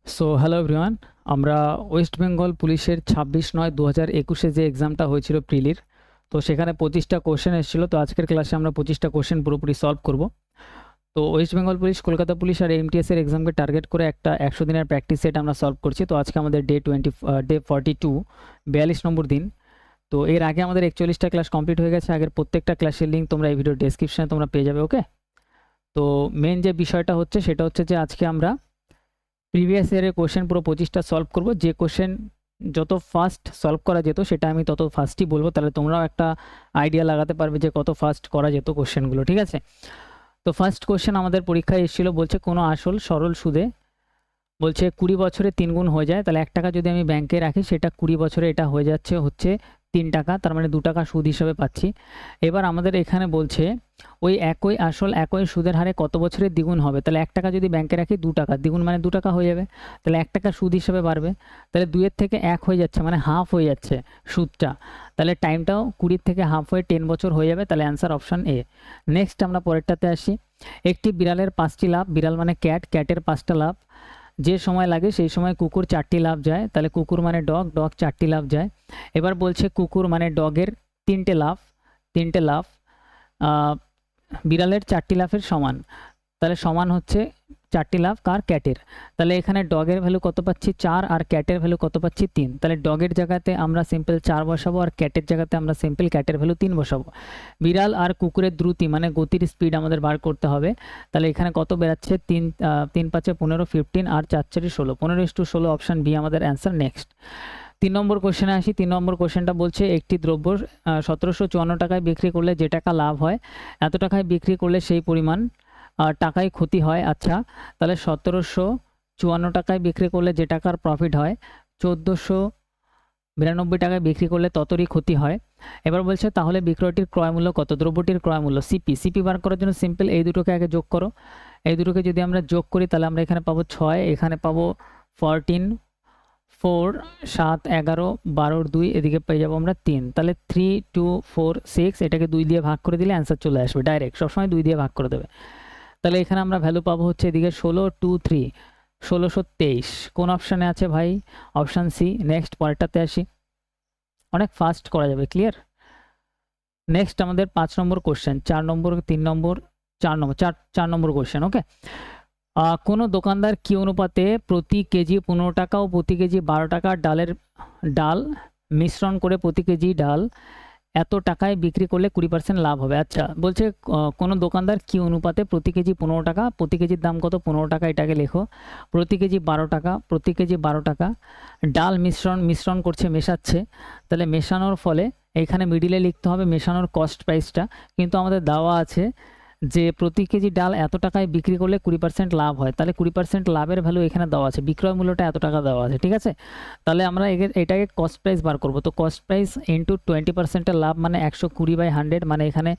So hello everyone, আমরা West Bengal পুলিশের 26/9/2021 যে এক্সামটা হয়েছিল প্রিলির, তো সেখানে 25টা কোশ্চেন এসেছিলো। তো আজকের ক্লাসে আমরা 25টা কোশ্চেন পুরোপুরি সলভ করব। তো ওয়েস্ট বেঙ্গল পুলিশ, কলকাতা পুলিশ আর এমটিএসের এক্সামকে টার্গেট করে একটা 100 দিনের প্র্যাকটিস সেট আমরা সলভ করছি। তো আজকে আমাদের ডে 42, 42 নম্বর দিন। তো এর আগে আমাদের 41টা ক্লাস কমপ্লিট হয়ে গেছে। আগের প্রত্যেকটা ক্লাসের লিঙ্ক তোমরা এই ভিডিও ডেসক্রিপশনে তোমরা পেয়ে যাবে। ওকে, তো মেন যে বিষয়টা হচ্ছে সেটা হচ্ছে যে আজকে আমরা প্রিভিয়াস ইয়ারের কোশ্চেন পুরো 25টা সলভ করব। যে কোশ্চেন যত ফাস্ট সলভ করা যেত সেটা আমি তত ফাস্টই বলবো, তাহলে তোমরাও একটা আইডিয়া লাগাতে পারবে যে কত ফাস্ট করা যেত কোশ্চেনগুলো। ঠিক আছে, তো ফার্স্ট কোশ্চেন আমাদের পরীক্ষায় এসেছিল, বলছে কোনো আসল সরল সুদে বলছে 20 বছরে 3 গুণ হয়ে যায়। তাহলে 1 টাকা যদি আমি ব্যাংকে রাখি, সেটা 20 বছরে এটা হয়ে যাচ্ছে হচ্ছে 3 টাকা, তার মানে 2 টাকা সুদ হিসেবে পাচ্ছি। এবার আমাদের এখানে বলছে ওই একই আসল একই সুদের হারে কত বছরে দ্বিগুণ হবে। তাহলে 1 টাকা যদি ব্যাংকে রাখি, 2 টাকা দ্বিগুণ মানে 2 টাকা হয়ে যাবে। তাহলে 1 টাকা সুদ হিসেবে বাড়বে। তাহলে 2 এর থেকে 1 হয়ে যাচ্ছে, মানে হাফ হয়ে যাচ্ছে সুদটা। তাহলে টাইমটাও 20 থেকে হাফ হয়ে 10 বছর হয়ে যাবে। তাহলে অ্যান্সার অপশান এ। নেক্সট আমরা পরেরটাতে আসি। একটি বিড়ালের 5টি লাভ, বিড়াল মানে ক্যাট, ক্যাটের 5টা লাভ যে সময় লাগে সেই সময় কুকুর 4টি লাভ যায়। তাহলে কুকুর মানে ডগ, ডগ 4টি লাভ যায়। এবার বলছে কুকুর মানে ডগের 3টে লাভ, 3টে লাভ বিড়ালের 4টি লাফের সমান। তাহলে সমান হচ্ছে 4টি লাভ কার, ক্যাটের। তাহলে এখানে ডগের ভ্যালু কত পাচ্ছি 4 আর ক্যাটের ভ্যালু কত পাচ্ছি 3। তাহলে ডগের জায়গাতে আমরা সিম্পল 4 বসাবো আর ক্যাটের জায়গাতে আমরা সিম্পল ক্যাটের ভ্যালু 3 বসাবো। বিড়াল আর কুকুরের দ্রুতি মানে গতির স্পিড আমাদের বার করতে হবে। তাহলে এখানে কত বেরাচ্ছে 3 3 5 15 15 আর 4 4 16, 15:16 অপশান বি আমাদের অ্যান্সার। নেক্সট 3 নম্বর কোশ্চেনে আসি। 3 নম্বর কোশ্চেনটা বলছে একটি দ্রব্য 1754 টাকায় বিক্রি করলে যে টাকা লাভ হয়, এত টাকায় বিক্রি করলে সেই পরিমাণ টাকায় ক্ষতি হয়। আচ্ছা, তাহলে 1754 টাকায় বিক্রি করলে যে টাকার প্রফিট হয়, 1492 টাকায় বিক্রি করলে ততই ক্ষতি হয়। এবার বলছে তাহলে বিক্রয়টির ক্রয় মূল্য কত, দ্রব্যটির ক্রয় মূল্য সিপি। সিপি বার করার জন্য সিম্পল এই দুটোকে আগে যোগ করো। এই দুটোকে যদি আমরা যোগ করি তাহলে আমরা এখানে পাবো 6, এখানে পাবো 14, 4 7 11 12 2, এদিকে পেয়ে যাবো আমরা 3। তাহলে 3 2 4 6, এটাকে 2 দিয়ে ভাগ করে দিলে অ্যান্সার চলে আসবে ডাইরেক্ট। সবসময় 2 দিয়ে ভাগ করে দেবে। তাহলে এখানে আমরা ভ্যালু পাবো হচ্ছে এদিকে 16 2 3 1623। কোন অপশানে আছে ভাই? Option C. নেক্সট পরেরটাতে আসি, অনেক ফাস্ট করা যাবে, ক্লিয়ার। নেক্সট আমাদের 5 নম্বর কোশ্চেন, 4 নম্বর 3 নম্বর 4 নম্বর 4 নম্বর কোশ্চেন। ওকে, কোনো দোকানদার কি অনুপাতে প্রতি কেজি 15 টাকা ও প্রতি কেজি 12 টাকা ডাল মিশ্রণ করে প্রতি কেজি ডাল এত টাকায় বিক্রি করলে 20% লাভ হবে। আচ্ছা, বলছে কোনো দোকানদার কি অনুপাতে প্রতি কেজি 15 টাকা, প্রতি কেজির দাম কত 15 টাকা, এটাকে লেখো। প্রতি কেজি 12 টাকা, প্রতি কেজি 12 টাকা ডাল মিশ্রণ করছে, মেশাচ্ছে। তাহলে মেশানোর ফলে এখানে মিডিলে লিখতে হবে মেশানোর কস্ট প্রাইসটা, কিন্তু আমাদের দেওয়া আছে যে প্রতি কেজি ডাল এত টাকায় বিক্রি করলে 20% লাভ হয়। তাহলে 20% লাভের ভ্যালু এখানে দেওয়া আছে, বিক্রয় মূল্যটা এত টাকা দেওয়া আছে। ঠিক আছে, তাহলে আমরা এটাকে কস্ট প্রাইস বার করব। তো কস্ট প্রাইস ইন্টু 20%-এর লাভ মানে 120/100, মানে এখানে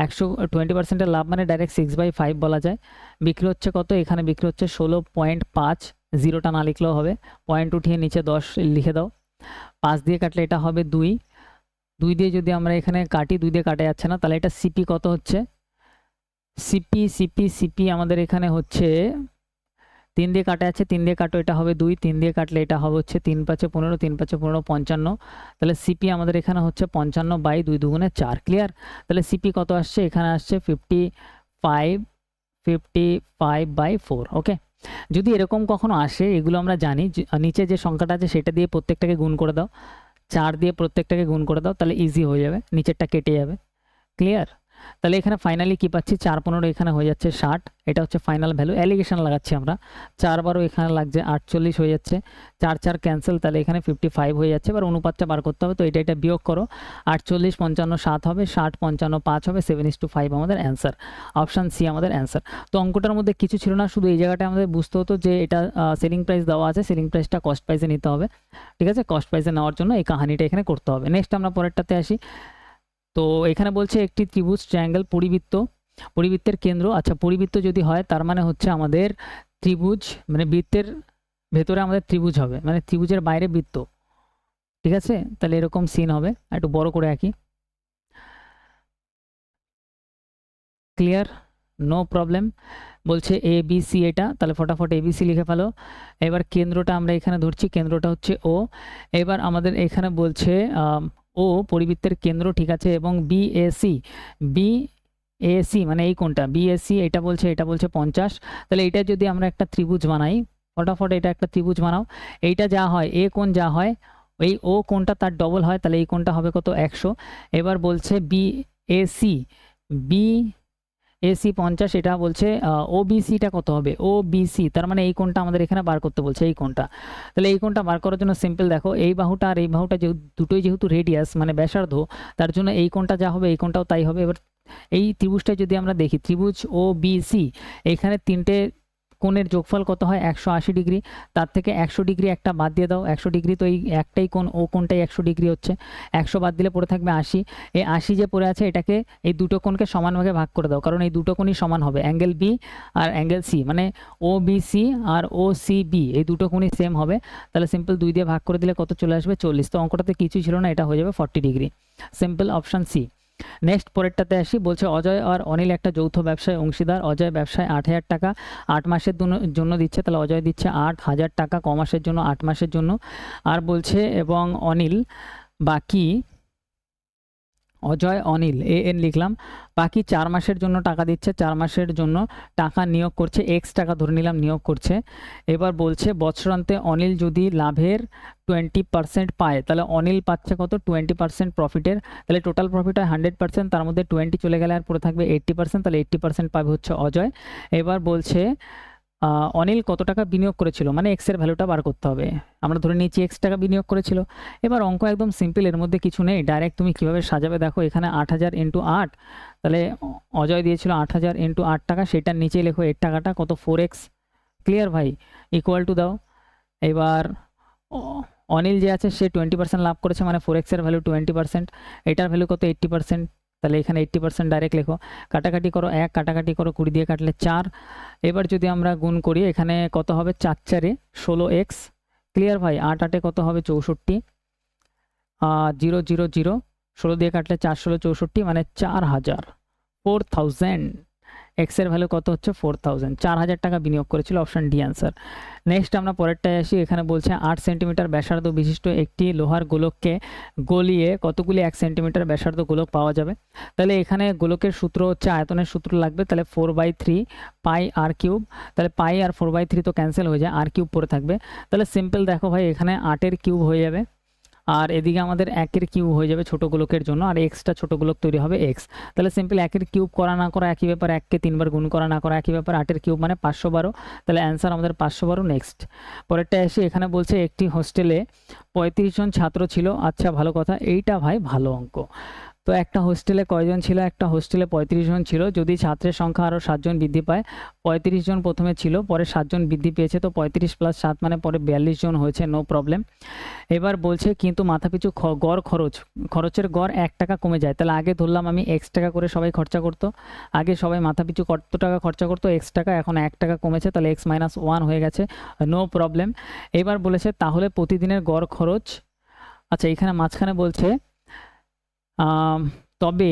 120%-এর লাভ মানে ডাইরেক্ট 6/5 বলা যায়। বিক্রি হচ্ছে কত, এখানে বিক্রি হচ্ছে 16.5, জিরোটা না লিখলেও হবে, পয়েন্ট উঠিয়ে নিচে 10 লিখে দাও। 5 দিয়ে কাটলে এটা হবে 2, 2 দিয়ে যদি আমরা এখানে কাটি, 2 দিয়ে কাটা যাচ্ছে না, তাহলে এটা সিপি কত হচ্ছে, সিপি আমাদের এখানে হচ্ছে 3 দিয়ে কাটা আছে, 3 দিয়ে কাটো এটা হবে 2, 3 দিয়ে কাটলে এটা হবে হচ্ছে 3 5 15, 3 5 15 55। তাহলে সিপি আমাদের এখানে হচ্ছে 55/2 দুগুণে 4, ক্লিয়ার। তাহলে সিপি কত আসছে, এখানে আসছে 55/4। ওকে, যদি এরকম কখনো আসে, এগুলো আমরা জানি, নিচে যে সংখ্যাটা আছে সেটা দিয়ে প্রত্যেকটাকে গুণ করে দাও, 4 দিয়ে প্রত্যেকটাকে গুণ করে দাও, তাহলে ইজি হয়ে যাবে, নিচেরটা কেটে যাবে, ক্লিয়ার। তাহলে এখানে ফাইনালি কি পাচ্ছি 4 15, এখানে হয়ে যাচ্ছে 60, এটা হচ্ছে ফাইনাল ভ্যালু। অ্যালিগেশন লাগাচ্ছি আমরা, 4 12 এখানে লাগছে 48 হয়ে যাচ্ছে, 4 4 ক্যান্সেল, তাহলে এখানে 55 হয়ে যাচ্ছে। এবার অনুপাতটা বার করতে হবে, তো এটা বিয়োগ করো, 48 55 7 হবে, 60 55 5 হবে, 7:5 আমাদের অ্যান্সার। অপশান সি আমাদের অ্যান্সার। তো অঙ্কটার মধ্যে কিছু ছিল না, শুধু এই জায়গাটা আমাদের বুঝতে হতো যে এটা সেলিং প্রাইস দেওয়া আছে, সেলিং প্রাইসটা কস্ট প্রাইসে নিতে হবে। ঠিক আছে, কস্ট প্রাইসে নেওয়ার জন্য এই কাহিনীটা এখানে করতে হবে। নেক্সট আমরা পরেরটাতে আসি। তো এখানে বলছে একটি ত্রিভুজ ট্রায়াঙ্গেল পরিবৃত্তের কেন্দ্র। আচ্ছা, পরিবৃত্ত যদি হয় তার মানে হচ্ছে আমাদের ত্রিভুজ, মানে বৃত্তের ভেতরে আমাদের ত্রিভুজ হবে, মানে ত্রিভুজের বাইরে বৃত্ত। ঠিক আছে, তাহলে এরকম সিন হবে, একটু বড় করে আঁকি, ক্লিয়ার, নো প্রবলেম। বলছে এ বি সি এটা, তাহলে ফটাফট এ বি সি লিখে ফেলো। এবার কেন্দ্রটা আমরা এখানে ধরছি, কেন্দ্রটা হচ্ছে ও। এবার আমাদের এখানে বলছে ও পরিবৃত্তের কেন্দ্র, ঠিক আছে, এবং বি এসি মানে এই কোণটা বিএসসি, এটা বলছে 50। তাহলে এটা যদি আমরা একটা ত্রিভুজ বানাই, ফটাফট এটা একটা ত্রিভুজ বানাও। এইটা যা হয় এ কোণ যা হয় এই ও কোণটা তার ডবল হয়, তাহলে এই কোণটা হবে কত 100। এবার বলছে বি এসি 50, এটা বলছে ওবিসিটা কত হবে ওবিসি, তার মানে এই কোণটা আমাদের এখানে বার করতে বলছে, এই কোণটা। তাহলে এই কোণটা বার করার জন্য সিম্পল দেখো, এই বাহুটা আর এই বাহুটা দুটোই যেহেতু রেডিয়াস মানে ব্যাসার্ধ, তার জন্য এই কোণটা যা হবে এই কোণটাও তাই হবে। এবার এই ত্রিভুজটা যদি আমরা দেখি, ত্রিভুজ ও বিসি, এখানে তিনটে কোণের যোগফল কত হয় 180 ডিগ্রি। তার থেকে 100 ডিগ্রি একটা বাদ দিয়ে দাও, 100 ডিগ্রি তো এই একটাই কোণ, ও কোণটাই 100 ডিগ্রি হচ্ছে, 100 বাদ দিলে পড়ে থাকবে 80। এই 80 যে পড়ে আছে এটাকে এই দুটো কোণকে সমান ভাগে ভাগ করে দাও, কারণ এই দুটো কোণই সমান হবে, অ্যাঙ্গেল বি আর অ্যাঙ্গেল সি, মানে ও বিসি আর ও সি বি এই দুটো কোণই সেম হবে। তাহলে সিম্পল 2 দিয়ে ভাগ করে দিলে কত চলে আসবে 40। তো অঙ্কটাতে কিছুই ছিল না, এটা হয়ে যাবে 40 degree, simple option C. Next পরেরটাতে আসি, বলছে অজয় আর অনিল একটা যৌথ ব্যবসায় অংশীদার। অজয় ব্যবসায় 8,000 টাকা 8 মাসের জন্য দিচ্ছে, তাহলে অজয় দিচ্ছে 8,000 টাকা ক মাসের জন্য 8 মাসের জন্য। আর বলছে এবং অনিল বাকি, অজয় অনিল এন লিখলাম, বাকি 4 মাসের জন্য টাকা দিচ্ছে, 4 মাসের জন্য টাকা নিয়োগ করছে, এক্স টাকা ধরে নিলাম নিয়োগ করছে। এবার বলছে বছরান্তে অনিল যদি লাভের 20% পায়, তাহলে অনিল পাচ্ছে কত 20% প্রফিটের। তাহলে টোটাল প্রফিট হয় 100%, তার মধ্যে 20 চলে গেলে আর পরে থাকবে 80%, তাহলে 80% পাবে হচ্ছে অজয়। এবার বলছে অনিল কত টাকা বিনিয়োগ করেছিল, মানে এক্স এর ভ্যালুটা বার করতে হবে। আমরা ধরে নিয়েছি এক্স টাকা বিনিয়োগ করেছিল। এবার অঙ্ক একদম সিম্পল, এর মধ্যে কিছু নেই, ডাইরেক্ট তুমি কিভাবে সাজাবে দেখো, এখানে 8,000 ইন্টু 8, তাহলে অজয় দিয়েছিল 8,000 ইন্টু 8 টাকা, সেটার নিচে লেখো এর টাকাটা কত 4x, ক্লিয়ার ভাই, ইকুয়াল টু দাও। এবার অনিল যে আছে সে 20% লাভ করেছে, মানে 4x এর ভ্যালু 20%, এটার ভ্যালু কত 80%, তাহলে এখানে 80% ডাইরেক্ট লেখো। কাটাকাটি করো 1, কাটাকাটি করো 20 দিয়ে কাটলে 4। এবার যদি আমরা গুণ করি এখানে কত হবে 4 4 16x, ক্লিয়ার ভাই। 8 8 কত হবে 64, 0 0 0, 16 দিয়ে কাটলে 4 16 64, মানে 4000, 4000 এক্স এর ভ্যালু কত হচ্ছে 4000, 4000 টাকা বিনিয়োগ করেছিল, অপশন ডি অ্যান্সার। নেক্সট আমরা পরেরটায় আসি, এখানে বলছে 8 সেন্টিমিটার ব্যাসার্ধ বিশিষ্ট একটি লোহার গোলককে গলিয়ে কতগুলি 1 সেন্টিমিটার ব্যাসার্ধ গোলক পাওয়া যাবে। তাহলে এখানে গোলকের সূত্র হচ্ছে আয়তনের সূত্র লাগবে, তাহলে 4/3 পাই আর কিউব, তাহলে পাই আর 4/3 তো ক্যান্সেল হয়ে যায়, আর কিউব পড়ে থাকবে। তাহলে সিম্পল দেখো ভাই, এখানে 8 কিউব হয়ে যাবে, আর এদিকে আমাদের 1 কিউব হয়ে যাবে ছোট গোলকের জন্য, আর এক্সটা ছোট গোলক তৈরি হবে এক্স। তাহলে সিম্পল 1 কিউব করা না করা একই ব্যাপার, 1কে 3বার গুণ করা না করা একই ব্যাপার, 8 কিউব মানে 512, তাহলে অ্যান্সার আমাদের 512। নেক্সট পরেরটা এসে এখানে বলছে একটি হোস্টেলে 35 জন ছাত্র ছিল। আচ্ছা ভালো কথা, এইটা ভাই ভালো অঙ্ক। তো একটা হোস্টেলে কয়জন ছিল, একটা হোস্টেলে 35 জন ছিল, যদি ছাত্রের সংখ্যা আরও 7 জন বৃদ্ধি পায়, 35 জন প্রথমে ছিল, পরে 7 জন বৃদ্ধি পেয়েছে, তো 35 + 7 মানে পরে 42 জন হয়েছে, নো প্রবলেম। এবার বলছে কিন্তু মাথাপিছু গড় খরচের গড় 1 টাকা কমে যায়। তাহলে আগে ধরলাম আমি x টাকা করে সবাই খরচা করতো, আগে সবাই মাথাপিছু কত টাকা খরচা করতো x টাকা, এখন 1 টাকা কমেছে, তাহলে x - 1 হয়ে গেছে, নো প্রবলেম। এবার বলেছে তাহলে প্রতিদিনের গড় খরচ, আচ্ছা এখানে মাঝখানে বলছে তবে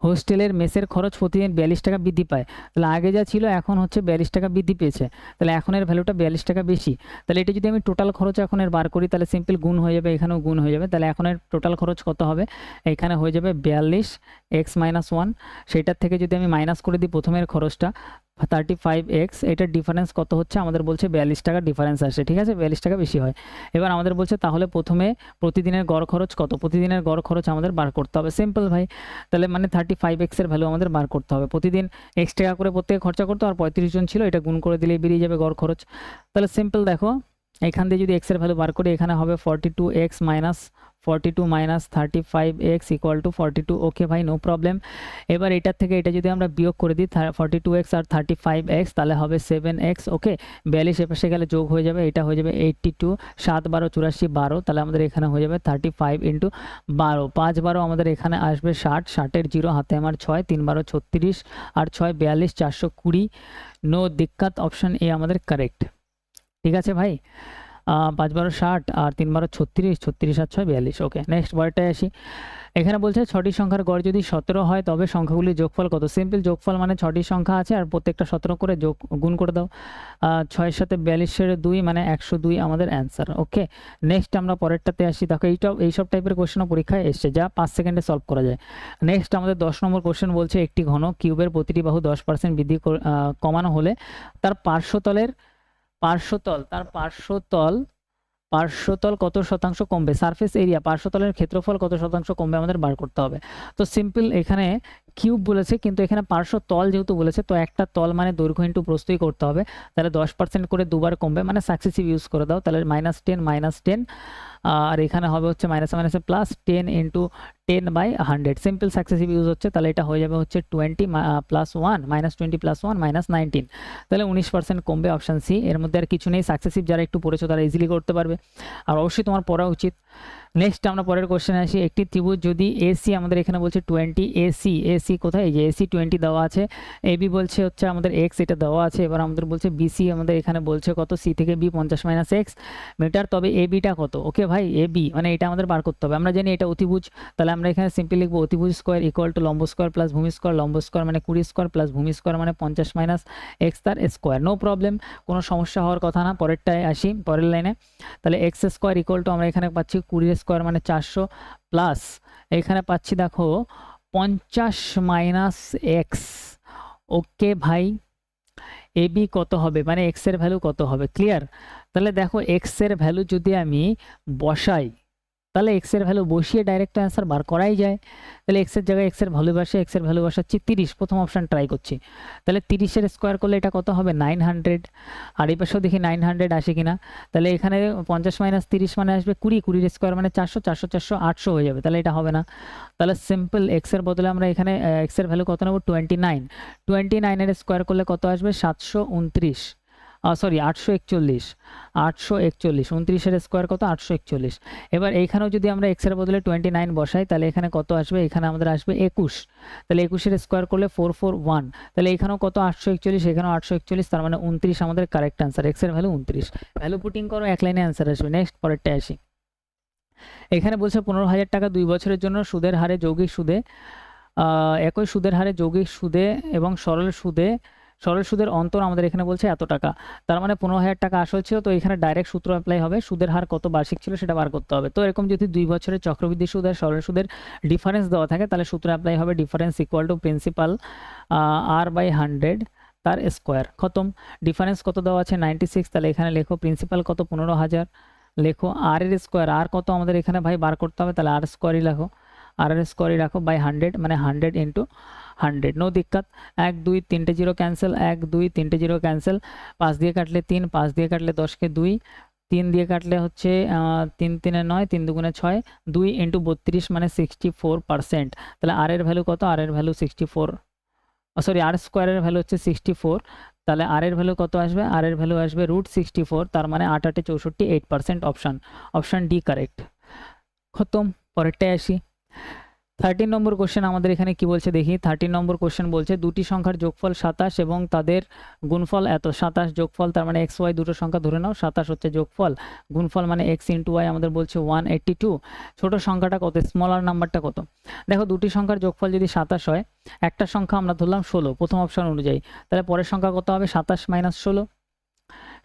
হোস্টেলের মেসের খরচ প্রতিদিন 42 টাকা বৃদ্ধি পায়। তাহলে আগে যা ছিল এখন হচ্ছে 42 টাকা বৃদ্ধি পেয়েছে, তাহলে এখনের ভ্যালুটা 42 টাকা বেশি। তাহলে এটা যদি আমি টোটাল খরচ এখনের বার করি, তাহলে সিম্পল গুণ হয়ে যাবে, এখানেও গুণ হয়ে যাবে, তাহলে এখনের টোটাল খরচ কত হবে, এখানে হয়ে যাবে 42 x - 1, সেইটার থেকে যদি আমি মাইনাস করে দিই প্রথমের খরচটা 35x, এটার ডিফারেন্স কত হচ্ছে আমাদের বলছে 42 টাকা ডিফারেন্স আসে, ঠিক আছে, 42 টাকা বেশি হয়। এবার আমাদের বলছে তাহলে প্রথমে প্রতিদিনের গড় খরচ কত, প্রতিদিনের গড় খরচ আমাদের বার করতে হবে, সিম্পল ভাই। তাহলে মানে 35x এর ভ্যালু আমাদের বার করতে হবে, প্রতিদিন x টাকা করে প্রত্যেকে খরচা করতো, আর 35 জন ছিল, এটা গুণ করে দিলেই বেরিয়ে যাবে গড় খরচ। তাহলে সিম্পল দেখো, এখান দিয়ে যদি x এর ভ্যালু বার করি, এখানে হবে 42x - 35x = 42, ওকে ভাই নো প্রবলেম। এবার এটার থেকে এটা যদি আমরা বিয়োগ করে দিই 42x আর 35x, তাহলে হবে 7x, ওকে। 42 এপাশে গেলে যোগ হয়ে যাবে, এটা হয়ে যাবে 82, 7 12 84 12, তাহলে আমাদের এখানে হয়ে যাবে 35 × 12, 5 12 আমাদের এখানে আসবে 60, 60-এর 0 হাতে আমার 6, 3 12 36, আর 6 42, 420, নো দিক্কত, অপশন এ আমাদের কারেক্ট, ঠিক আছে ভাই। 5 12 60 আর 3 12 36, 36 আর 6 42। ওকে, নেক্সট পরেরটায় আসি। এখানে বলছে 6টি সংখ্যার গড় যদি 17 হয় তবে সংখ্যাগুলির যোগফল কত? সিম্পল, যোগফল মানে 6টি সংখ্যা আছে আর প্রত্যেকটা 17 করে গুণ করে দাও। 6 এর সাথে 42-এর 2 মানে 102 আমাদের অ্যান্সার। ওকে, নেক্সট আমরা পরেরটাতে আসি। দেখো এইসব টাইপের কোশ্চেনও পরীক্ষায় এসছে যা 5 সেকেন্ডে সলভ করা যায়। নেক্সট আমাদের 10 নম্বর কোশ্চেন বলছে একটি ঘন কিউবের প্রতিটি বাহু 10% বৃদ্ধি কমানো হলে তার পার্শ্বতল কত শতাংশ কমবে? সারফেস এরিয়া, পার্শ্বতলের ক্ষেত্রফল কত শতাংশ কমবে আমাদের বার করতে হবে। তো সিম্পল, এখানে কিউব বলেছে কিন্তু এখানে পার্শ্বতল যেহেতু বলেছে তো একটা তল মানে দৈর্ঘ্য ইন্টু প্রস্থই করতে হবে। তাহলে 10% করে দুবার কমবে, মানে সাকসেসিভ ইউজ করে দাও। তাহলে -10 আর এখানে হবে হচ্ছে মাইনাসে মাইনাসে plus 10 into 10/100। Simple successive use হচ্ছে, তাহলে এটা হয়ে যাবে হচ্ছে 20 + 1 -20 + 1 -19। তাহলে 19% কমবে, অপশান সি। এর মধ্যে আর কিছু নেই, সাকসেসিভ যারা একটু পড়েছো তারা ইজিলি করতে পারবে, আর অবশ্যই তোমার পড়া উচিত। নেক্সট আমরা পরের কোশ্চেনে আসি। একটি ত্রিভুজ যদি এসি, আমাদের এখানে বলছে 20, এসি কোথায়? এই যে এসি 20 দেওয়া আছে, এবি বলছে হচ্ছে আমাদের এক্স, এটা দেওয়া আছে। এবার আমাদের বলছে বিসি, আমাদের এখানে বলছে কত? সি থেকে বি 50 - x মিটার, তবে এবিটা কত? ওকে ভাই, এবি মানে এটা আমাদের বার করতে হবে। আমরা জানি এটা অতিভুজ, তাহলে আমরা এখানে সিম্পলি লিখবো অতিভুজ স্কোয়ার ইকুয়াল টু লম্ব স্কোয়ার প্লাস ভূমি স্কোয়ার। লম্ব স্কোয়ার মানে 20 স্কোয়ার প্লাস ভূমি স্কোয়ার মানে 50 - x তার স্কোয়ার। নো প্রবলেম, কোনো সমস্যা হওয়ার কথা না। পরেরটায় আসি, পরের লাইনে। তাহলে এক্স স্কোয়ার ইকুয়াল টু আমরা এখানে পাচ্ছি 20 স্কোয়ার মানে 400 প্লাস এখানে পাচ্ছি দেখো 50 - x। ওকে ভাই, এবি কত হবে, মানে এক্স এর ভ্যালু কত হবে? ক্লিয়ার? তাহলে দেখো এক্স এর ভ্যালু যদি আমি বসাই, তাহলে এক্স এর ভ্যালু বসিয়ে ডাইরেক্ট অ্যান্সার বার করাই যায়। তাহলে এক্স এর জায়গায় এক্স এর ভ্যালু বসে এক্স এর ভ্যালু বসাচ্ছি 30, প্রথম অপশান ট্রাই করছি। তাহলে 30-এর স্কোয়ার করলে এটা কত হবে? 900। আর এই পাশেও দেখি 900 আসে কিনা। তাহলে এখানে 50 - 30 মানে আসবে 20, 20-এর স্কোয়ার মানে 400, 400 400 800 হয়ে যাবে। তাহলে এটা হবে না। তাহলে সিম্পল এক্স এর বদলে আমরা এখানে এক্স এর ভ্যালু কত নেব? 29। 29-এর স্কোয়ার করলে কত আসবে? 729, সরি 841, 841। 29-এর স্কোয়ার কত? 841। এবার এইখানেও যদি আমরা এক্স এর বদলে 29 বসাই তাহলে এখানে কত আসবে? এখানে আমাদের আসবে 21। তাহলে 21-এর স্কোয়ার করলে 441। তাহলে এখানেও কত? 841, এখানেও 841, তার মানে 29 আমাদের কারেক্ট অ্যান্সার। এক্স এর ভ্যালু 29। ভ্যালু পুটিং করো, এক লাইনে অ্যান্সার আসবে। নেক্সট পরেরটা আসি। এখানে বলছে 15,000 টাকা 2 বছরের জন্য সুদের হারে যৌগিক সুদে একই সুদের হারে যৌগিক সুদে এবং সরল সুদের অন্তর আমাদের এখানে বলছে এত টাকা। তার মানে 15,000 টাকা আসল ছিল, তো এখানে ডাইরেক্ট সূত্র অ্যাপ্লাই হবে। সুদের হার কত বার্ষিক ছিল সেটা বার করতে হবে। তো এরকম যদি 2 বছরের চক্রবৃদ্ধি সুদ আর সরল সুদের ডিফারেন্স দেওয়া থাকে তাহলে সূত্র অ্যাপ্লাই হবে difference equal to principal r/100 তার স্কোয়ার। খতম। ডিফারেন্স কত দেওয়া আছে? 96। তাহলে এখানে লেখো প্রিন্সিপাল কত? 15,000। লেখো আর এর স্কোয়ার, আর কত আমাদের এখানে ভাই বার করতে হবে? তাহলে আর স্কোয়ারই লেখো, আর এর স্কোয়ারই রাখো বাই 100, মানে 100 × 100। নো দিক্কত। 1 2 3টে জিরো ক্যান্সেল, 1 2 3টে জিরো ক্যান্সেল। 5 দিয়ে কাটলে 3, 5 দিয়ে কাটলে 10কে 2, 3 দিয়ে কাটলে হচ্ছে 3 3 9, 3 2 6, 2 × 32 মানে 64%। তাহলে আর এর ভ্যালু কত? আর এর ভ্যালু 64, সরি আর স্কোয়ারের ভ্যালু হচ্ছে 64। তাহলে আর এর ভ্যালু কত আসবে? আর এর ভ্যালু আসবে √64, তার মানে 8 8 64, 8%। Option D correct. খতম। পরেরটায় আসি। 13 নম্বর কোশ্চেন আমাদের এখানে কি বলছে দেখি। 13 নম্বর কোশ্চেন বলছে দুটি সংখ্যার যোগফল 27 এবং তাদের গুণফল এত। 27 যোগফল, তার মানে এক্স ওয়াই দুটো সংখ্যা ধরে নাও, 27 হচ্ছে যোগফল, গুণফল মানে এক্স ইন্টু ওয়াই আমাদের বলছে 182। ছোট সংখ্যাটা কত? স্মলার নাম্বারটা কত? দেখো দুটি সংখ্যার যোগফল যদি 27 হয়, একটা সংখ্যা আমরা ধরলাম 16 প্রথম অপশন অনুযায়ী, তাহলে পরের সংখ্যা কত হবে? 27 - 16।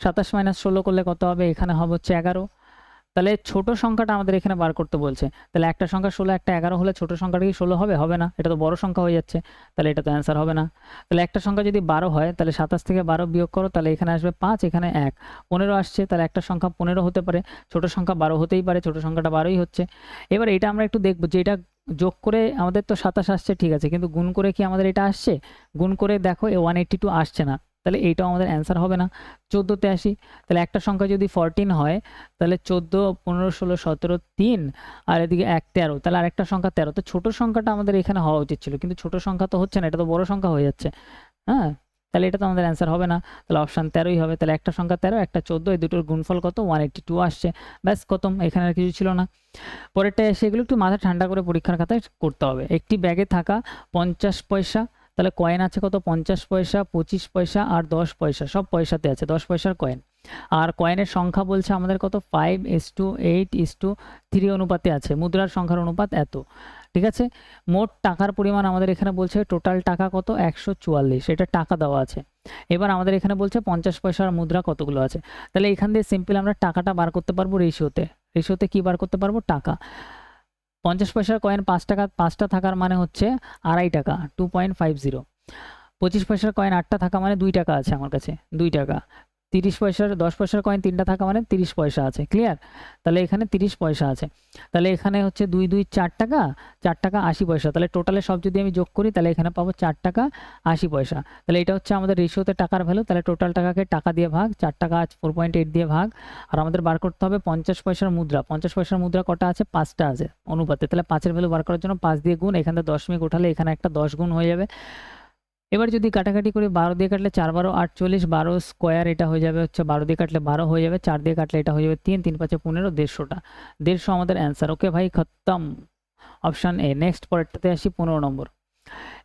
27 - 16 করলে কত হবে? এখানে হবে হচ্ছে 11। তাহলে ছোট সংখ্যাটা আমাদের এখানে বার করতে বলছে। তাহলে একটা সংখ্যা 16, একটা 11 হলে ছোট সংখ্যাটা কি 16 হবে? হবে না, এটা তো বড় সংখ্যা হয়ে যাচ্ছে, তাহলে এটা তো অ্যান্সার হবে না। তাহলে একটা সংখ্যা যদি 12 হয় তাহলে 27 থেকে 12 বিয়োগ করো, তাহলে এখানে আসবে 5, এখানে 1, 15 আসছে। তাহলে একটা সংখ্যা 15 হতে পারে, ছোট সংখ্যা 12 হতেই পারে, ছোট সংখ্যাটা 12ই হচ্ছে। এবার এটা আমরা একটু দেখবো যে এটা যোগ করে আমাদের তো 27 আসছে, ঠিক আছে, কিন্তু গুণ করে কি আমাদের এটা আসছে? গুণ করে দেখো 182 আসছে না, তাহলে এইটাও আমাদের অ্যান্সার হবে না। 14তে আসি। তাহলে একটা সংখ্যা যদি 14 হয় তাহলে 14 15 16 17 3, আর এদিকে 1 13, তাহলে আরেকটা সংখ্যা 13। তো ছোট সংখ্যাটা আমাদের এখানে হওয়া উচিত ছিল, কিন্তু ছোট সংখ্যা তো হচ্ছে না, এটা তো বড় সংখ্যা হয়ে যাচ্ছে। হ্যাঁ, তাহলে এটা তো আমাদের অ্যান্সার হবে না, তাহলে অপশান 13ই হবে। তাহলে একটা সংখ্যা 13, একটা 14, এই দুটোর গুণফল কত? 182 আসছে। ব্যাস খতম, এখানে আর কিছু ছিল না। পরেরটা এসে এগুলো একটু মাথা ঠান্ডা করে পরীক্ষার খাতায় করতে হবে। একটি ব্যাগে থাকা 50 পয়সা, তাহলে কয়েন আছে কত? 50 পয়সা, 25 পয়সা আর 10 পয়সা, সব পয়সাতে আছে, 10 পয়সার কয়েন। আর কয়েনের সংখ্যা বলছে আমাদের কত 5:8:3 অনুপাতে আছে, মুদ্রার সংখ্যার অনুপাত এত। ঠিক আছে, মোট টাকার পরিমাণ আমাদের এখানে বলছে টোটাল টাকা কত 144, এটা টাকা দেওয়া আছে। এবার আমাদের এখানে বলছে 50 পয়সার মুদ্রা কতগুলো আছে। তাহলে এখান দিয়ে সিম্পল আমরা টাকাটা বার করতে পারবো রেশিওতে কি বার করতে পারবো টাকা। 50 পয়সার কয়েন 5 টাকা, 5টা থাকার মানে হচ্ছে 2.5 টাকা 2.50। 25 পয়সার কয়েন 8টা থাকা মানে 2 টাকা আছে আমার কাছে 2 টাকা। 30 পয়সার 10 পয়সার কয়েন 3টা থাকা মানে 30 পয়সা আছে। ক্লিয়ার? তাহলে এখানে 30 পয়সা আছে। তাহলে এখানে হচ্ছে 2 2 4 টাকা, 4 টাকা 80 পয়সা। তাহলে টোটালে সব যদি আমি যোগ করি তাহলে এখানে পাবো 4 টাকা 80 পয়সা। তাহলে এটা হচ্ছে আমাদের রেশিওতে টাকার ভ্যালু। তাহলে টোটাল টাকাকে টাকা দিয়ে ভাগ, 4 টাকা 4.8 দিয়ে ভাগ। আর আমাদের বার করতে হবে 50 পয়সার মুদ্রা। 50 পয়সার মুদ্রা কটা আছে? 5টা আছে অনুপাতে। তাহলে 5-এর ভ্যালু বার করার জন্য 5 দিয়ে গুণ, এখানে দশমিক উঠালে এখানে একটা 10 গুণ হয়ে যাবে। এবার যদি কাটাকাটি করি 12 দিয়ে কাটলে 4 12 48, 12 স্কোয়ার এটা হয়ে যাবে হচ্ছে 12 দিয়ে কাটলে 12 হয়ে যাবে, 4 দিয়ে কাটলে এটা হয়ে যাবে 3, 3 5 15, 150টা। 150 আমাদের অ্যান্সার। ওকে ভাই, খতম, অপশান এ। নেক্সট পরেরটাতে আসি 15 নম্বর।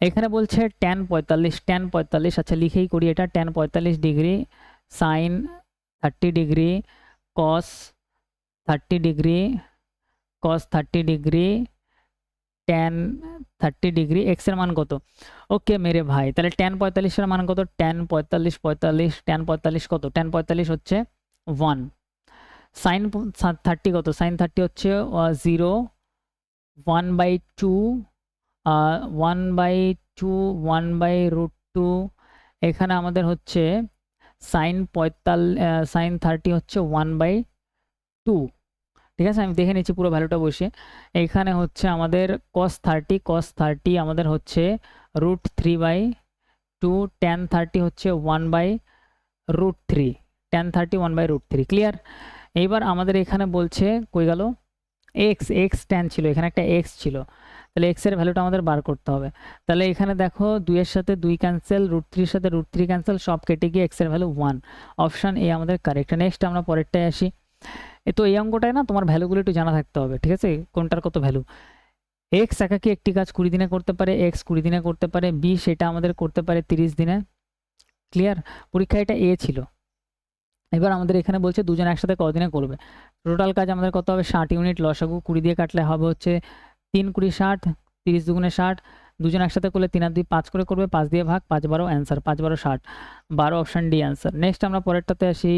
এখানে বলছে tan 45, আচ্ছা লিখেই করি এটা। tan 45 ডিগ্রি, সাইন 30 ডিগ্রি, কস 30 ডিগ্রি, কস 30 ডিগ্রি, tan 30 ডিগ্রি, এক্স এর মান কত? ওকে মেরে ভাই, তাহলে tan 45 এর মান কত? tan 45 tan 45 কত? tan 45 হচ্ছে 1। সাইন 30 কত? সাইন 30 হচ্ছে 0, 1/2, 1/2, 1/√2। এখানে আমাদের হচ্ছে সাইন 30 হচ্ছে 1/2। ঠিক আছে, আমি দেখে নিচ্ছি পুরো ভ্যালুটা বসে। এইখানে হচ্ছে আমাদের cos 30 আমাদের হচ্ছে √3/2, tan 30 হচ্ছে 1/√3, tan 30 1/√3। ক্লিয়ার? এইবার আমাদের এখানে বলছে কই গেল এক্স tan ছিল, এখানে একটা এক্স ছিল, তাহলে এক্স এর ভ্যালুটা আমাদের বার করতে হবে। তাহলে এখানে দেখো 2 এর সাথে 2 ক্যান্সেল, √3 এর সাথে √3 ক্যান্সেল, সব কেটে গিয়ে এক্স এর ভ্যালু 1। অপশান এ আমাদের কারেক্ট। নেক্সট আমরা পরেরটায় আসি। তো এই অঙ্কটায় না তোমার ভ্যালুগুলো একটু জানা থাকতে হবে। ঠিক আছে, কোনটার কত ভ্যালু। এক্স একাকি একটি কাজ 20 দিনে করতে পারে, এক্স 20 দিনে করতে পারে, বি সেটা আমাদের করতে পারে 30 দিনে। ক্লিয়ার? পরীক্ষা এটা এ ছিল। এবার আমাদের এখানে বলছে দুজন একসাথে কদিনে করবে। টোটাল কাজ আমাদের কত হবে? 60 ইউনিট। লসাগু 20 দিয়ে কাটলে হবে হচ্ছে 3 20 60, 30 দুগুণে 60। দুজন একসাথে করলে 3 আর 2 5 করে করবে, 5 দিয়ে ভাগ, 5 12 answer, 5 12 60, 12 option D answer. Next আমরা পরেরটাতে আসি।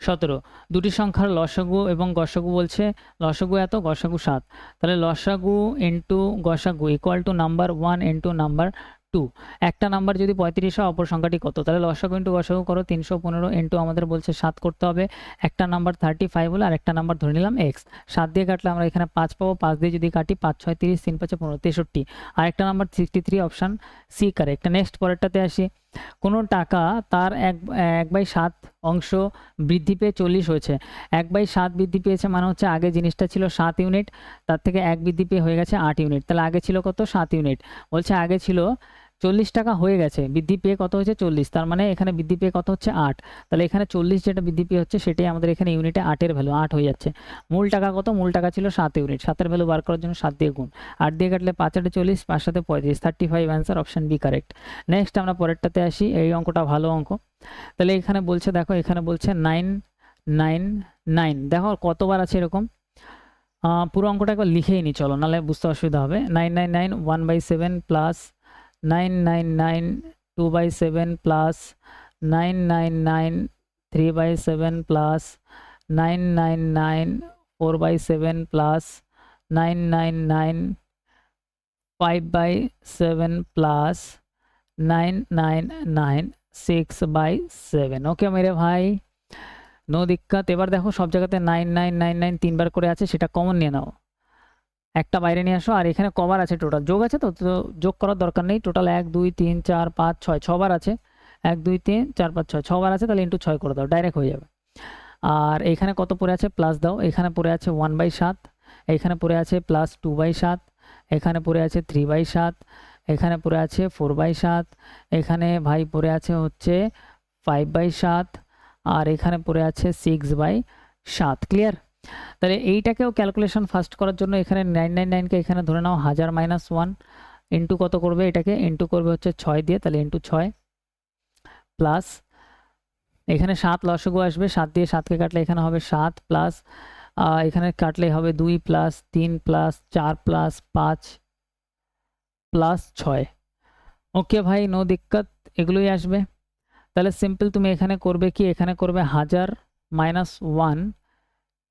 17, দুটি সংখ্যার লসাগু এবং গসাগু বলছে। লসাগু এত, গসাগু 7। তাহলে লসাগু ইন্টু গসাগু equal to number 1 into number 2। একটা নাম্বার যদি 35 হয় অপর সংখ্যাটি কত? তাহলে লসাগু ইন্টু গসাগু করো, 315 ইন্টু আমাদের বলছে 7 করতে হবে। একটা নাম্বার 35 হলো আর একটা নাম্বার ধরে নিলাম এক্স। 7 দিয়ে কাটলে আমরা এখানে 5 পাবো, 5 দিয়ে যদি কাটি 5 6 30, 3 5 15, 63। আর একটা number 63, option C correct. Next পরেরটাতে আসি। কোনো টাকা তার 1/7 অংশ বৃদ্ধি পেয়ে 40 হয়েছে। 1/7 বৃদ্ধি পেয়েছে মানে হচ্ছে আগে জিনিসটা ছিল 7 ইউনিট, তার থেকে 1 বৃদ্ধি পেয়ে হয়ে গেছে 8 ইউনিট। তাহলে আগে ছিল কত? 7 ইউনিট। বলছে আগে ছিল 40 টাকা, হয়ে গেছে বৃদ্ধি পেয়ে কত হয়েছে? 40। তার মানে এখানে বৃদ্ধি পেয়ে কত হচ্ছে? 8। তাহলে এখানে 40 যেটা বৃদ্ধি পেয়ে হচ্ছে সেটাই আমাদের এখানে ইউনিটে 8-এর ভ্যালু 8 হয়ে যাচ্ছে। মূল টাকা কত? মূল টাকা ছিল 7 ইউনিট। 7-এর ভ্যালু বার করার জন্য 7 দিয়ে গুণ, 8 দিয়ে কাটলে 5 8 40, 5 7 35, 35 answer, option B correct. Next আমরা পরেরটাতে আসি। এই অঙ্কটা ভালো অঙ্ক। তাহলে এখানে বলছে, দেখো এখানে বলছে 9 9 9। দেখো কতবার আছে এরকম। পুরো অঙ্কটা একবার লিখেই নি চলো, নাহলে বুঝতে অসুবিধা হবে। 999 1/7 plus 999 2/7 plus 999 3/7 plus 999 4/7 plus 999 5/7 plus 999 6/7। ওকে মেরে ভাই, নো দিক্কত। এবার দেখো সব জায়গাতে 9999 3বার করে আছে, সেটা কমন নিয়ে নাও, একটা বাইরে নিয়ে আসো। আর এখানে কবার আছে টোটাল? যোগ আছে, তো যোগ করার দরকার নেই। টোটাল 1 2 3 4 5 6 6বার আছে। 1 2 3 4 5 6 6বার আছে, তাহলে ইন্টু 6 করে দাও, ডাইরেক্ট হয়ে যাবে। আর এখানে কত পড়ে আছে? প্লাস দাও। এখানে পড়ে আছে 1/7, এখানে পড়ে আছে প্লাস 2/7, এখানে পড়ে আছে 3/7, এখানে পড়ে আছে 4/7, এখানে ভাই পড়ে আছে হচ্ছে 5/7, আর এখানে পড়ে আছে 6/7। ক্লিয়ার? তাহলে এইটাকেও ক্যালকুলেশন ফার্স্ট করার জন্য এখানে 999কে এখানে ধরে নাও 1000 - 1 ইন্টু কত করবে? এটাকে ইন্টু করবে হচ্ছে 6 দিয়ে, তাহলে ইন্টু 6 প্লাস এখানে 7 লসাগু আসবে, 7 দিয়ে 7কে কাটলে এখানে হবে 7 প্লাস এখানে কাটলে হবে 2 প্লাস 3 প্লাস 4 প্লাস 5 প্লাস 6। ওকে ভাই, নো দিক্কত, এগুলোই আসবে। তাহলে সিম্পল তুমি এখানে করবে কি, এখানে করবে 1000 মাইনাস 1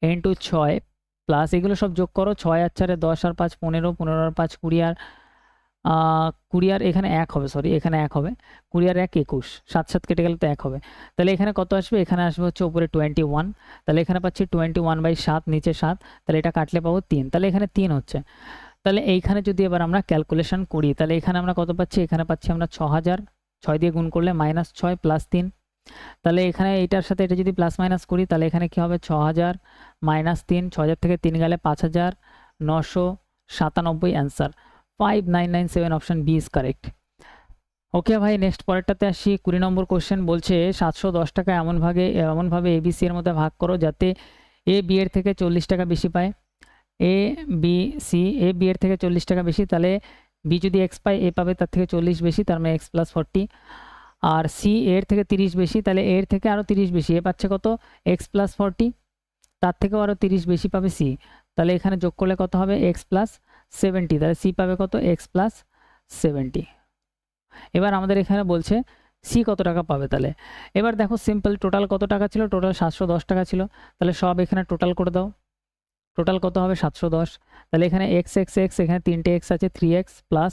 ইন্টু 6 প্লাস এগুলো সব যোগ করো, 6 আর 4 10 আর 5 15, 15 আর 5 20 আর 20 আর এখানে 1 হবে, সরি এখানে 1 হবে, 20 আর 1 21, 7 7 কেটে গেলে তো 1 হবে। তাহলে এখানে কত আসবে, এখানে আসবে হচ্ছে উপরে 21, তাহলে এখানে পাচ্ছি 21/7, নিচে 7, তাহলে এটা কাটলে পাবো 3, তাহলে এখানে 3 হচ্ছে। তাহলে এইখানে যদি এবার আমরা ক্যালকুলেশন করি, তাহলে এখানে আমরা কত পাচ্ছি, এখানে পাচ্ছি আমরা 6000, 6 দিয়ে গুণ করলে -6 প্লাস 3, তাহলে এখানে এটার সাথে এটা যদি প্লাস মাইনাস করি, তাহলে এখানে কি হবে 6000 মাইনাস 3, 6000 থেকে 3 গেলে 5997, answer 5997, option B is correct. Okay ভাই, নেক্সট পরেরটাতে আসি। 20 নম্বর কোশ্চেন বলছে 710 টাকা এমনভাবে এবিসি এর মধ্যে ভাগ করো যাতে এ বি এর থেকে 40 টাকা বেশি পায়। এ বি এর থেকে 40 টাকা বেশি, তাহলে বি যদি এক্স পায়, এ পাবে তার থেকে 40 বেশি, তার মানে এক্স প্লাস 40। আর সি এর থেকে 30 বেশি, তাহলে এর থেকে আরও 30 বেশি, এ পাচ্ছে কত, এক্স প্লাস 40, তার থেকেও আরও 30 বেশি পাবে সি, তাহলে এখানে যোগ করলে কত হবে, এক্স প্লাস 70, তাহলে সি পাবে কত, এক্স প্লাস 70। এবার আমাদের এখানে বলছে সি কত টাকা পাবে, তাহলে এবার দেখো সিম্পল, টোটাল কত টাকা ছিল, টোটাল 710 টাকা ছিল, তাহলে সব এখানে টোটাল করে দাও, টোটাল কত হবে 710, তাহলে এখানে এক্স এক্স এক্স, এখানে 3টে এক্স আছে, 3x প্লাস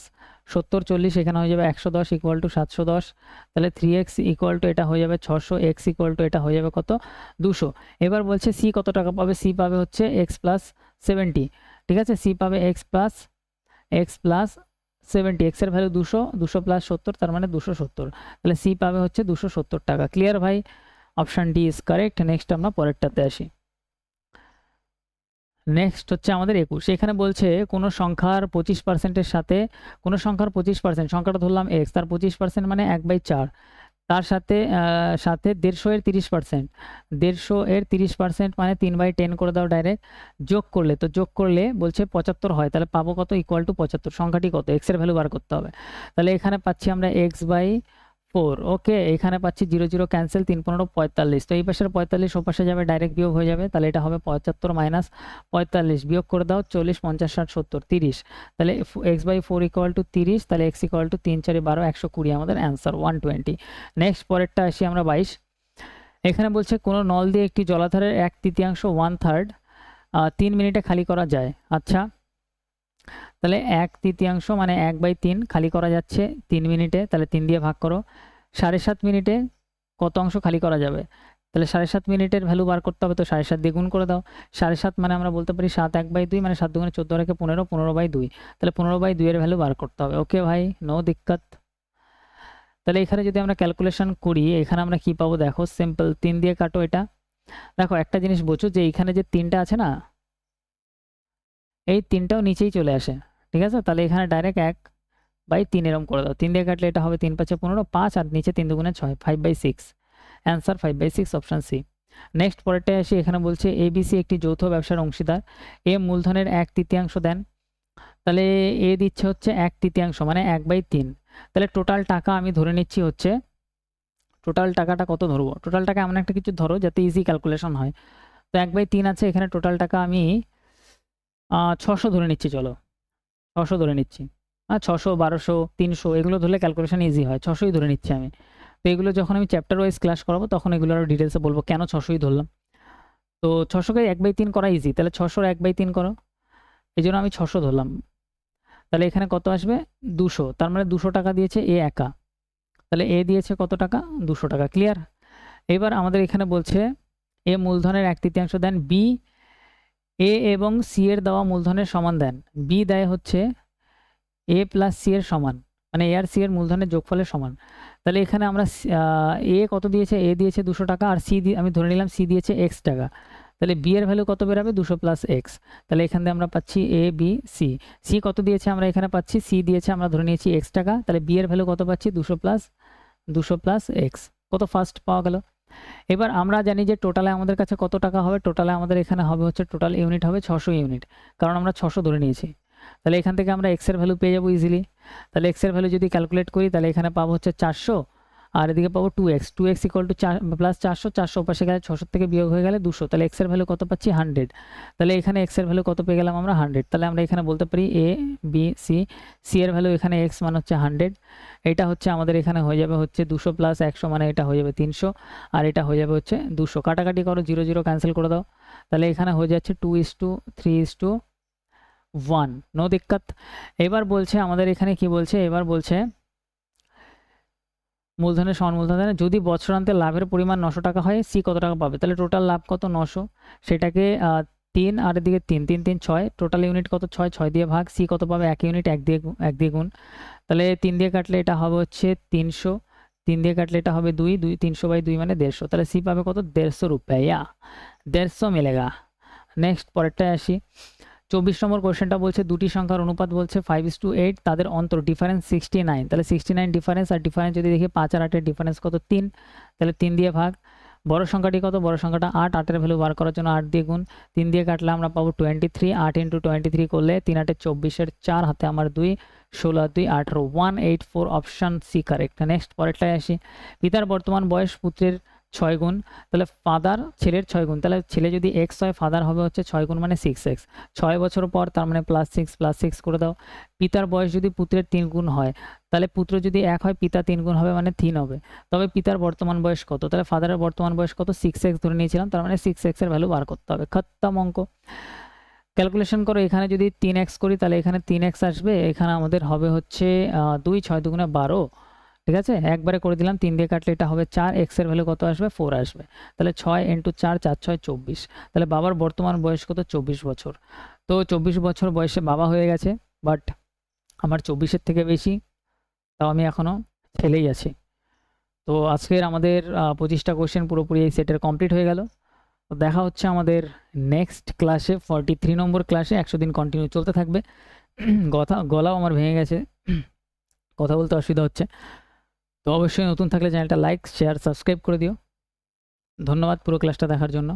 70 40, এখানে হয়ে যাবে 110 ইকুয়াল টু 710, তাহলে 3x ইকুয়াল টু এটা হয়ে যাবে 600, এক্স ইকুয়াল টু এটা হয়ে যাবে কত, 200। এবার বলছে সি কত টাকা পাবে, সি পাবে হচ্ছে এক্স প্লাস 70, ঠিক আছে, সি পাবে এক্স প্লাস 70, এক্সের ভ্যালু 200, 200 প্লাস 70, তার মানে 270, তাহলে সি পাবে হচ্ছে 270 টাকা। ক্লিয়ার ভাই, option D is correct. Next আমরা পরেরটাতে আসি। নেক্সট হচ্ছে আমাদের 21, এখানে বলছে কোনো সংখ্যার 25%-এর সাথে, কোনো সংখ্যার 25%, সংখ্যাটা ধরলাম এক্স, তার 25% মানে 1/4, তার সাথে 150 এর 30%, 150 এর 30% মানে 3/10 করে দাও ডাইরেক্ট, যোগ করলে তো যোগ করলে বলছে 75 হয়, তাহলে পাবো কত, ইকুয়াল টু 75, সংখ্যাটি কত, এক্স এর ভ্যালু বার করতে হবে, তাহলে এখানে পাচ্ছি আমরা x/4। ওকে, এখানে পাচ্ছি 0 0 ক্যান্সেল, 3 15 45, তো এই পাশের 45 ও পাশে যাবে, ডাইরেক্ট বিয়োগ হয়ে যাবে, তাহলে এটা হবে 75 মাইনাস 45, বিয়োগ করে দাও 40 50 60 70 30, তাহলে x/4 ইকুয়াল টু 30, তাহলে x ইকুয়াল টু 3 4 12 120, আমাদের অ্যান্সার 120। নেক্সট পরেরটা আসি আমরা 22, এখানে বলছে কোনো নল দিয়ে একটি জলাধারের 1/3 1/3 3 মিনিটে খালি করা যায়। আচ্ছা, তাহলে 1/3 মানে 1/3 খালি করা যাচ্ছে 3 মিনিটে, তাহলে 3 দিয়ে ভাগ করো, 7.5 মিনিটে কত অংশ খালি করা যাবে, তাহলে 7.5 মিনিটের ভ্যালু বার করতে হবে, তো 7.5 দিয়ে গুণ করে দাও, 7.5 মানে আমরা বলতে পারি 7 1/2, মানে 7 2 14 রেখে 15, 15/2, তাহলে 15/2 এর ভ্যালু বার করতে হবে। ওকে ভাই, নো দিক্কত। তাহলে এখানে যদি আমরা ক্যালকুলেশন করি, এখানে আমরা কি পাবো, দেখো সিম্পল, 3 দিয়ে কাটো এটা, দেখো একটা জিনিস বোঝো যে এইখানে যে 3টা আছে না, এই 3টাও নিচেই চলে আসে, ঠিক আছে, তাহলে এখানে ডাইরেক্ট 1/3 এরকম করে দাও, 3 দিয়ে কাটলে এটা হবে 3 5 15 5, আর নিচে 3 2 6, 5/6, অ্যান্সার 5/6, অপশান সি। নেক্সট পরেরটায় আসি, এখানে বলছে এবিসি একটি যৌথ ব্যবসার অংশীদার, এ মূলধনের 1/3 দেন, তাহলে এ দিচ্ছে হচ্ছে 1/3 মানে 1/3, তাহলে টোটাল টাকা আমি ধরে নিচ্ছি হচ্ছে, টোটাল টাকাটা কত ধরবো, টোটাল টাকা এমন একটা কিছু ধরো যাতে ইজি ক্যালকুলেশন হয়, তো 1/3 আছে, এখানে টোটাল টাকা আমি 600 ধরে নিচ্ছি, চলো 600 ধরে নিচ্ছি, 600 1200 300 এগুলো ধরলে ক্যালকুলেশন ইজি হয়, 600ই ধরে নিচ্ছি আমি। তো এগুলো যখন আমি চ্যাপ্টার ওয়াইজ ক্লাস করাবো তখন এগুলো আরও ডিটেলসে বলবো কেন 600ই ধরলাম। তো 600কে 1/3 করা ইজি, তাহলে 600 1/3 করো, এই জন্য আমি 600 ধরলাম, তাহলে এখানে কত আসবে 200, তার মানে 200 টাকা দিয়েছে এ একা, তাহলে এ দিয়েছে কত টাকা, 200 টাকা। ক্লিয়ার। এবার আমাদের এখানে বলছে এ মূলধনের 1/3 দেন, বি এ এবং সি এর দেওয়া মূলধনের সমান দেন, বি দেয় হচ্ছে এ প্লাস সি এর সমান, মানে এ আর সি এর মূলধনের যোগফলের সমান, তাহলে এখানে আমরা এ কত দিয়েছে, এ দিয়েছে 200 টাকা, আর সি আমি ধরে নিলাম সি দিয়েছে এক্স টাকা, তাহলে বি এর ভ্যালু কত বেরাবে, 200 প্লাস এক্স, তাহলে এখান থেকে আমরা পাচ্ছি এ বি সি, সি কত দিয়েছে আমরা এখানে পাচ্ছি, সি দিয়েছে আমরা ধরে নিয়েছি এক্স টাকা, তাহলে বি এর ভ্যালু কত পাচ্ছি, 200 প্লাস এক্স, কত ফার্স্ট পাওয়া গেল। এবার আমরা জানি যে টোটালে আমাদের কাছে কত টাকা হবে, টোটালে আমাদের এখানে হবে হচ্ছে, টোটাল ইউনিট হবে 600 ইউনিট, কারণ আমরা 600 ধরে নিয়েছি, তাহলে এখান থেকে আমরা এক্স এর ভ্যালু পেয়ে যাবো ইজিলি, তাহলে এক্স এর ভ্যালু যদি ক্যালকুলেট করি তাহলে এখানে পাবো হচ্ছে 400, আর এদিকে পাবো 2x, 2x equal to plus 400, 400 ওপাশে গেলে 600 থেকে বিয়োগ হয়ে গেলে 200, তাহলে এক্সের ভ্যালু কত পাচ্ছি 100। তাহলে এখানে এক্সের ভ্যালু কত পেয়ে গেলাম আমরা 100। তাহলে আমরা এখানে বলতে পারি এ বি সি, সি এর ভ্যালু এখানে এক্স মানে হচ্ছে 100, এটা হচ্ছে আমাদের এখানে হয়ে যাবে হচ্ছে 200 প্লাস 100 মানে এটা হয়ে যাবে 300, আর এটা হয়ে যাবে হচ্ছে 200। কাটাকাটি করো, 0 0 ক্যান্সেল করে দাও, তাহলে এখানে হয়ে যাচ্ছে 2:3:1, নো দিক্কত। এবার বলছে আমাদের এখানে কি বলছে, এবার বলছে মূলধনের সমান মূলধনের যদি বছরান্তে লাভের পরিমাণ 900 টাকা হয়, সি কত টাকা পাবে। তাহলে টোটাল লাভ কত 900, সেটাকে 3 আর এদিকে 3 3 3 6, টোটাল ইউনিট কত 6, 6 দিয়ে ভাগ, সি কত পাবে 1 ইউনিট 1 দিয়ে গুণ, তাহলে 3 দিয়ে কাটলে এটা হবে হচ্ছে 300, 3 দিয়ে কাটলে এটা হবে 2, 300/2 মানে 150, তাহলে সি পাবে কত 150 রুপিয়া, 150 মিলেগা। নেক্সট পরেরটায় আসি। 24 নম্বর কোশ্চেনটা বলছে দুটি সংখ্যার অনুপাত বলছে 5:8, তাদের অন্তর ডিফারেন্স 69, তাহলে 69 ডিফারেন্স, আর ডিফারেন্স যদি দেখি 5 আর 8-এর ডিফারেন্স কত 3, তাহলে 3 দিয়ে ভাগ। বড় সংখ্যাটি কত, বড় সংখ্যাটা 8, 8-এর ভ্যালু বার করার জন্য 8 দিয়ে গুণ, 3 দিয়ে কাটলে আমরা পাবো 23, 8 × 23 করলে 3 8 24-এর 4, হাতে আমার 2, 16 আর 2 18, 184, অপশান সি কারেক্ট। নেক্সট পরেরটায় আসি। পিতার বর্তমান বয়স পুত্রের 6 গুণ, তাহলে ফাদার ছেলের 6 গুণ, তাহলে ছেলে যদি এক্স হয় ফাদার হবে হচ্ছে 6 গুণ মানে 6x, 6 বছর পর তার মানে +6 করে দাও। পিতার বয়স যদি পুত্রের 3 গুণ হয়, তাহলে পুত্র যদি 1 হয় পিতা 3 গুণ হবে মানে 3 হবে। তবে পিতার বর্তমান বয়স কত, তাহলে ফাদারের বর্তমান বয়স কত 6x ধরে নিয়েছিলাম, তার মানে 6x এর ভ্যালু বার করতে হবে। খতম অঙ্ক। ক্যালকুলেশন করো, এখানে যদি 3x করি তাহলে এখানে 3x আসবে, এখানে আমাদের হবে হচ্ছে 2, 6 2 12, ঠিক আছে, একবারে করে দিলাম। 3 দিয়ে কাটলে এটা হবে 4, এক্স এর ভ্যালু কত আসবে 4 আসবে, তাহলে 6 × 4, 4 6 24, তাহলে বাবার বর্তমান বয়স কত 24 বছর। তো 24 বছর বয়সে বাবা হয়ে গেছে, বাট আমার 24-এর থেকে বেশি, তাও আমি এখনও ছেলেই আছি। তো আজকের আমাদের 25টা কোশ্চেন পুরোপুরি এই সেটের কমপ্লিট হয়ে গেল। তো দেখা হচ্ছে আমাদের নেক্সট ক্লাসে, 43 নম্বর ক্লাসে। 100 দিন কন্টিনিউ চলতে থাকবে। গলাও আমার ভেঙে গেছে, কথা বলতে অসুবিধা হচ্ছে। তো অবশ্যই নতুন থাকলে চ্যানেলটা লাইক শেয়ার সাবস্ক্রাইব করে দিও। ধন্যবাদ পুরো ক্লাসটা দেখার জন্য।